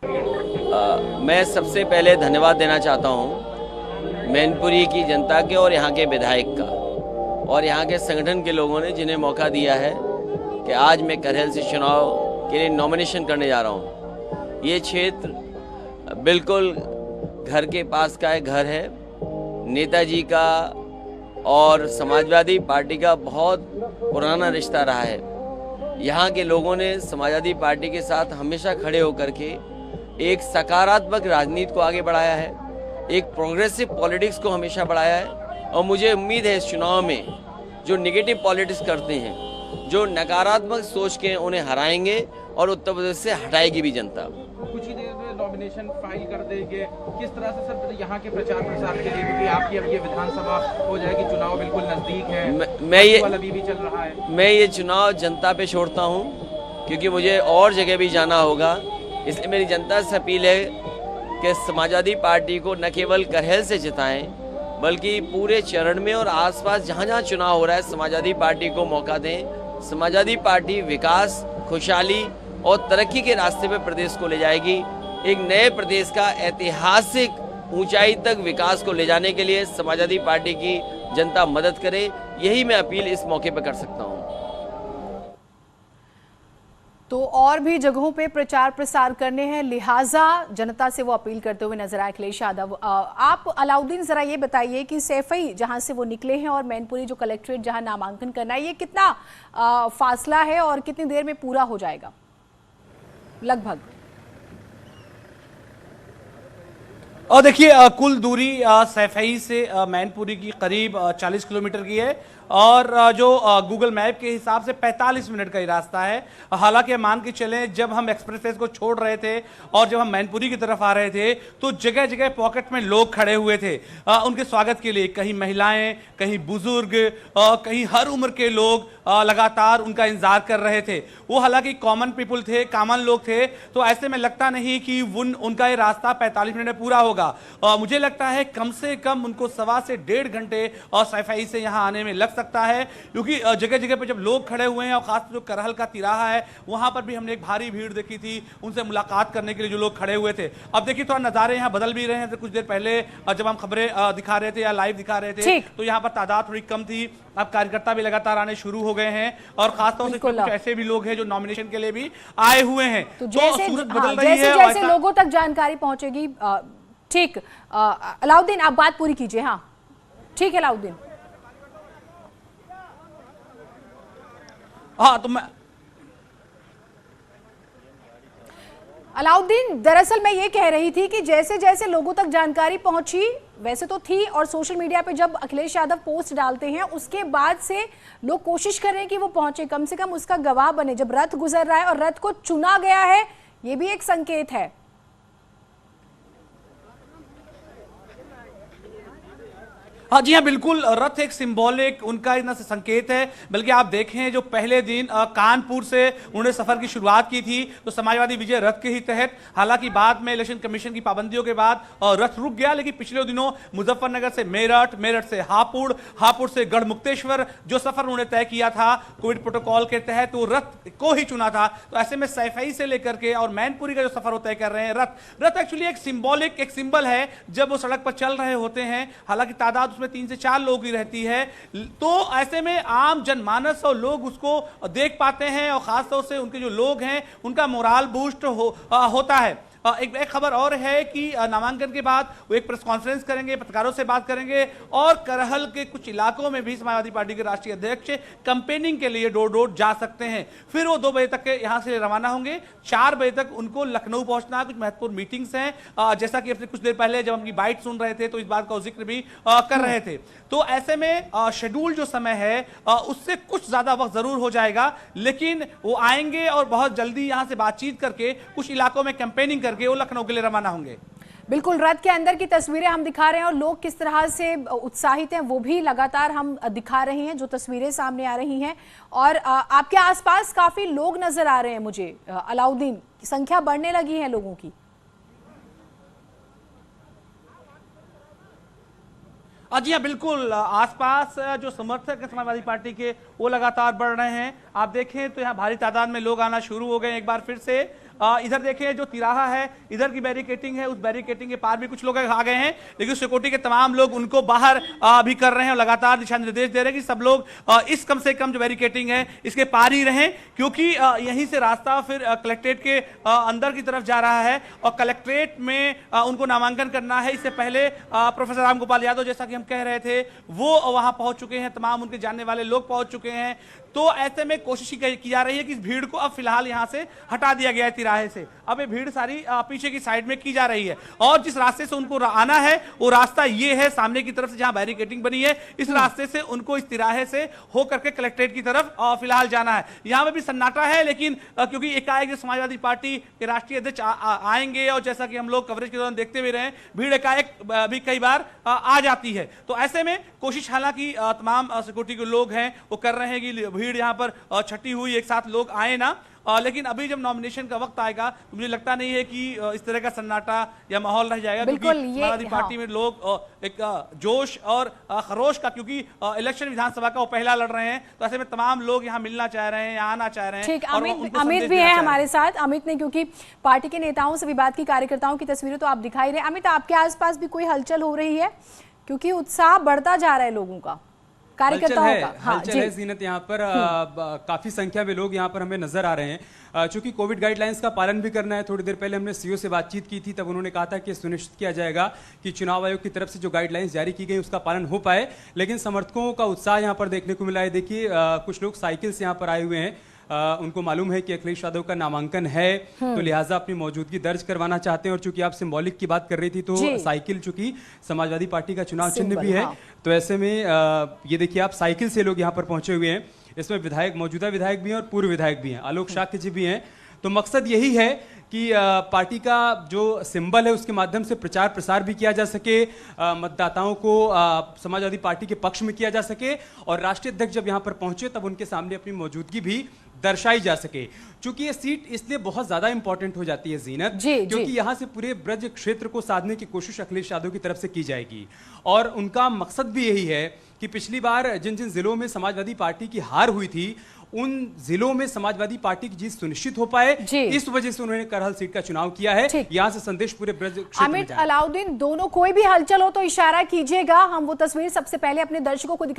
मैं सबसे पहले धन्यवाद देना चाहता हूं मैनपुरी की जनता के और यहाँ के विधायक का और यहाँ के संगठन के लोगों ने जिन्हें मौका दिया है कि आज मैं करहल से चुनाव के लिए नॉमिनेशन करने जा रहा हूँ। ये क्षेत्र बिल्कुल घर के पास का घर है। नेताजी का और समाजवादी पार्टी का बहुत पुराना रिश्ता रहा है। यहाँ के लोगों ने समाजवादी पार्टी के साथ हमेशा खड़े होकर के एक सकारात्मक राजनीति को आगे बढ़ाया है, एक प्रोग्रेसिव पॉलिटिक्स को हमेशा बढ़ाया है। और मुझे उम्मीद है इस चुनाव में जो नेगेटिव पॉलिटिक्स करते हैं, जो नकारात्मक सोच के उन्हें हराएंगे और उत्तर प्रदेश से हटाएगी भी जनता। कुछ ही देर में नॉमिनेशन फाइल कर देंगे, किस तरह से सर यहाँ के प्रचार प्रसार के लिए, क्योंकि आपकी अब ये विधानसभा हो जाएगी, चुनाव बिल्कुल नजदीक है, अभी भी चल रहा है। मैं ये चुनाव जनता पे छोड़ता हूँ क्योंकि मुझे और जगह भी जाना होगा। इसलिए मेरी जनता से अपील है कि समाजवादी पार्टी को न केवल करहल से जिताएं बल्कि पूरे चरण में और आसपास जहाँ जहाँ चुनाव हो रहा है समाजवादी पार्टी को मौका दें। समाजवादी पार्टी विकास, खुशहाली और तरक्की के रास्ते पे प्रदेश को ले जाएगी। एक नए प्रदेश का ऐतिहासिक ऊंचाई तक विकास को ले जाने के लिए समाजवादी पार्टी की जनता मदद करे, यही मैं अपील इस मौके पर कर सकता हूँ। तो और भी जगहों पे प्रचार प्रसार करने हैं, लिहाजा जनता से वो अपील करते हुए नजर आए अखिलेश यादव। आप अलाउद्दीन जरा ये बताइए कि सैफई जहां से वो निकले हैं और मैनपुरी जो कलेक्ट्रेट जहां नामांकन करना है, ये कितना फासला है और कितनी देर में पूरा हो जाएगा लगभग? और देखिए कुल दूरी सैफई से मैनपुरी की करीब 40 किलोमीटर की है और जो गूगल मैप के हिसाब से 45 मिनट का ही रास्ता है। हालांकि मान के चलें जब हम एक्सप्रेसवे को छोड़ रहे थे और जब हम मैनपुरी की तरफ आ रहे थे तो जगह जगह पॉकेट में लोग खड़े हुए थे उनके स्वागत के लिए। कहीं महिलाएं, कहीं बुजुर्ग, कहीं हर उम्र के लोग लगातार उनका इंतजार कर रहे थे। वो हालांकि कॉमन पीपुल थे, कॉमन लोग थे, तो ऐसे में लगता नहीं कि उनका ये रास्ता 45 मिनट में पूरा होगा। मुझे लगता है कम से कम उनको 1.25 से 1.5 घंटे सैफई से यहाँ आने में लग सकता है, क्योंकि जगह जगह पे जब लोग खड़े हुए हैं और खास जो करहल का तिराहा है वहां पर भी हमने एक भारी भीड़ देखी थी उनसे मुलाकात करने के लिए जो लोग खड़े हुए थे। अब देखिए थोड़ा नजारे यहाँ बदल भी रहे हैं। तो कुछ देर पहले जब हम खबरें दिखा रहे थे या लाइव दिखा रहे थे तो यहाँ पर तादाद थोड़ी कम थी। अब कार्यकर्ता भी लगातार आने शुरू हो गए हैं और खासतौर से कुछ ऐसे भी लोग हैं जो नॉमिनेशन के लिए भी आए हुए हैं। तो सूरत बदल रही है, जैसे लोगों तक जानकारी पहुंचेगी। ठीक, अलाउद्दीन आप बात पूरी कीजिए। हाँ ठीक है अलाउद्दीन। हाँ तो मैं अलाउद्दीन, दरअसल मैं ये कह रही थी कि जैसे जैसे लोगों तक जानकारी पहुंची, वैसे तो थी और सोशल मीडिया पे जब अखिलेश यादव पोस्ट डालते हैं उसके बाद से लोग कोशिश कर रहे हैं कि वो पहुंचे, कम से कम उसका गवाह बने। जब रथ गुजर रहा है और रथ को चुना गया है, ये भी एक संकेत है। हाँ जी हाँ बिल्कुल, रथ एक सिंबॉलिक उनका इतना से संकेत है। बल्कि आप देखें जो पहले दिन कानपुर से उन्होंने सफर की शुरुआत की थी तो समाजवादी विजय रथ के ही तहत, हालांकि बाद में इलेक्शन कमीशन की पाबंदियों के बाद रथ रुक गया, लेकिन पिछले दिनों मुजफ्फरनगर से मेरठ, मेरठ से हापुड़, हापुड़ से गढ़मुक्तेश्वर जो सफर उन्होंने तय किया था कोविड प्रोटोकॉल के तहत, वो रथ को ही चुना था। तो ऐसे में सैफई से लेकर के और मैनपुरी का जो सफर वो तय कर रहे हैं, रथ एक्चुअली एक सिंबॉलिक, एक सिंबल है जब वो सड़क पर चल रहे होते हैं। हालांकि तादाद उसमें 3 से 4 लोग ही रहती है, तो ऐसे में आम जनमानस और लोग उसको देख पाते हैं और खासतौर से उनके जो लोग हैं उनका मोराल बूस्ट होता है। एक खबर और है कि नामांकन के बाद वो एक प्रेस कॉन्फ्रेंस करेंगे, पत्रकारों से बात करेंगे और करहल के कुछ इलाकों में भी समाजवादी पार्टी के राष्ट्रीय अध्यक्ष कैंपेनिंग के लिए डोर डोर जा सकते हैं। फिर वो 2 बजे तक यहां से रवाना होंगे। 4 बजे तक उनको लखनऊ पहुंचना, कुछ महत्वपूर्ण मीटिंग्स हैं, जैसा कि कुछ देर पहले जब हम बाइट सुन रहे थे तो इस बात का जिक्र भी कर रहे थे। तो ऐसे में शेड्यूल जो समय है उससे कुछ ज्यादा वक्त जरूर हो जाएगा, लेकिन वो आएंगे और बहुत जल्दी यहां से बातचीत करके कुछ इलाकों में कैंपेनिंग करके वो लखनऊ के लिए रवाना होंगे। बिल्कुल, रथ के अंदर की तस्वीरें हम दिखा रहे हैं और लोग किस तरह से उत्साहित हैं वो भी लगातार हम दिखा रहे हैं, जो तस्वीरें सामने आ रही हैं। और आपके आसपास काफी लोग नजर आ रहे हैं मुझे अलाउद्दीन, संख्या बढ़ने लगी है लोगों की। जी हाँ बिल्कुल, आसपास जो समर्थक है समाजवादी पार्टी के वो लगातार बढ़ रहे हैं। आप देखें तो यहाँ भारी तादाद में लोग आना शुरू हो गए एक बार फिर से। इधर देखें जो तिराहा है, इधर की बैरिकेटिंग है, उस बैरिकेटिंग के पार भी कुछ लोग आ गए हैं, लेकिन सिक्योरिटी के तमाम लोग उनको बाहर भी कर रहे हैं और लगातार दिशा निर्देश दे रहे हैं कि सब लोग इस कम से कम जो बैरिकेटिंग है इसके पार ही रहें, क्योंकि यहीं से रास्ता फिर कलेक्ट्रेट के अंदर की तरफ जा रहा है और कलेक्ट्रेट में उनको नामांकन करना है। इससे पहले प्रोफेसर रामगोपाल यादव, जैसा कि हम कह रहे थे, वो वहां पहुंच चुके हैं, तमाम उनके जानने वाले लोग पहुंच चुके हैं। तो ऐसे में कोशिश की जा रही है कि इस भीड़ को अब फिलहाल यहां से हटा दिया गया है तिराहे से। अब ये भीड़ सारी पीछे की साइड में की जा रही है और जिस रास्ते से उनको आना है वो रास्ता ये है, सामने की तरफ से जहां बैरिकेटिंग बनी है, इस रास्ते से उनको इस तिराहे से होकर के कलेक्ट्रेट की तरफ फिलहाल जाना है। यहां पर भी सन्नाटा है, लेकिन क्योंकि एकाएक समाजवादी पार्टी के राष्ट्रीय अध्यक्ष आएंगे और जैसा कि हम लोग कवरेज के दौरान देखते हुए रहे, भीड़ एकाएक भी कई बार आ जाती है। तो ऐसे में कोशिश हालांकि तमाम सिक्योरिटी के लोग हैं वो कर रहे हैं कि भीड़ यहां पर छठी हुई एक साथ लोग आए ना, लेकिन अभी जब नॉमिनेशन का वक्त आएगा तो मुझे लगता नहीं है कि इस तरह का सन्नाटा या माहौल रह जाएगा, क्योंकि समाजवादी पार्टी में लोग एक जोश और खरोश का, क्योंकि इलेक्शन विधानसभा का वो पहला लड़ रहे हैं, तो ऐसे में तमाम लोग यहाँ मिलना चाह रहे हैं, यहाँ आना चाह रहे हैं। ठीक, अमित भी है हमारे साथ। अमित ने, क्योंकि पार्टी के नेताओं से विवाद की कार्यकर्ताओं की तस्वीरें तो आप दिखाई रहे। अमित, आपके आसपास भी कोई हलचल हो रही है, क्योंकि उत्साह बढ़ता जा रहा है लोगों का, कार्यकर्ताओं का? हलचल है जीनत, यहाँ पर काफी संख्या में लोग यहाँ पर हमें नजर आ रहे हैं। चूंकि कोविड गाइडलाइंस का पालन भी करना है, थोड़ी देर पहले हमने सीओ से बातचीत की थी, तब उन्होंने कहा था कि सुनिश्चित किया जाएगा कि चुनाव आयोग की तरफ से जो गाइडलाइंस जारी की गई उसका पालन हो पाए। लेकिन समर्थकों का उत्साह यहाँ पर देखने को मिला है। देखिए कुछ लोग साइकिल से यहाँ पर आए हुए हैं, उनको मालूम है कि अखिलेश यादव का नामांकन है, तो लिहाजा अपनी मौजूदगी दर्ज करवाना चाहते हैं। और चूंकि आप सिंबॉलिक की बात कर रही थी, तो साइकिल चूंकि समाजवादी पार्टी का चुनाव चिन्ह भी है, तो ऐसे में ये देखिए आप साइकिल से लोग यहाँ पर पहुंचे हुए हैं। इसमें विधायक, मौजूदा विधायक भी हैं और पूर्व विधायक भी हैं, आलोक शाक्य जी भी हैं। तो मकसद यही है कि पार्टी का जो सिंबल है उसके माध्यम से प्रचार प्रसार भी किया जा सके, मतदाताओं को समाजवादी पार्टी के पक्ष में किया जा सके, और राष्ट्रीय अध्यक्ष जब यहाँ पर पहुंचे तब उनके सामने अपनी मौजूदगी भी दर्शाई जा सके। चूंकि ये सीट इसलिए बहुत ज्यादा इंपॉर्टेंट हो जाती है जीनत, क्योंकि यहाँ से पूरे ब्रज क्षेत्र को साधने की कोशिश अखिलेश यादव की तरफ से की जाएगी, और उनका मकसद भी यही है कि पिछली बार जिन जिन जिलों में समाजवादी पार्टी की हार हुई थी उन जिलों में समाजवादी पार्टी की जीत सुनिश्चित हो पाए, इस वजह से उन्होंने करहल सीट का चुनाव किया है। यहाँ से संदेश पूरे ब्रज क्षेत्र में अमित, अलाउद्दीन, दोनों कोई भी हलचल हो तो इशारा कीजिएगा, हम वो तस्वीर सबसे पहले अपने दर्शकों को दिखाएं।